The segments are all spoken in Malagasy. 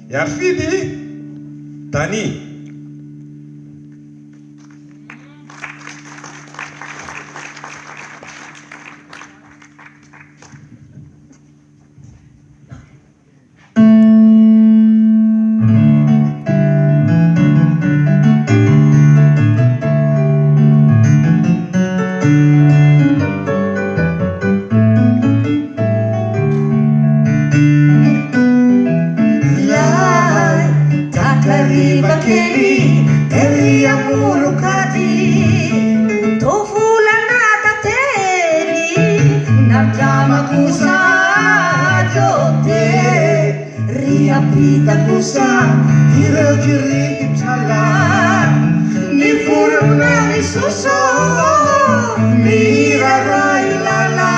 Yafidy Dany. Riapitaku sa hira-hiri jalan, ni furna ni suso, ni rarai lala.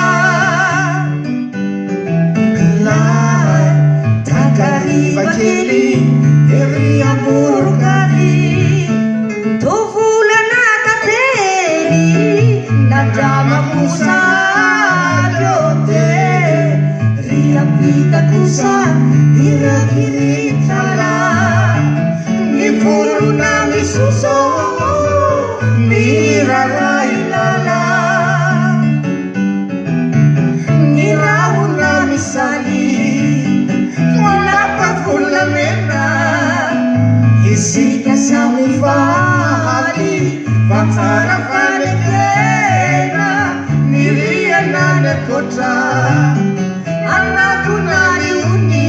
Lai takari bakili, riamur kadi, tufula natateli, nadamaku sa jote, riapitaku sa hira-hiri jalan, ni furna ni suso, ni rarai lala. Ni rauna ni sali, wala pa fulamena, isika sa mifahali, fatara fanekena, ni riana na kota, anakku nari uni.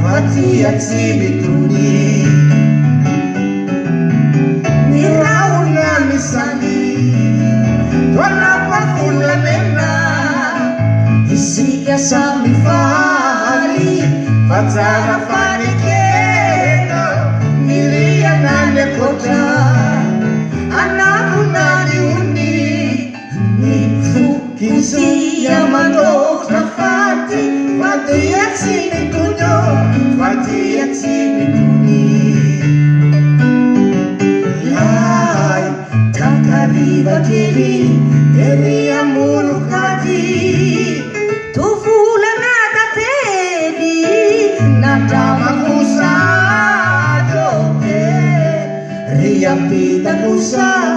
Fati bituni, ni rauna misali, wala pa fulamena, isika sa mifahali, fatara fanekena, ni riana na kota, anakku nari uni. Kisi yamano tafati, fati yatsini tunyo, fati yatsini tuni. Lai takari bakili, eri amuru kadi, tufula natateli, nadamaku sa jote, riapitaku sa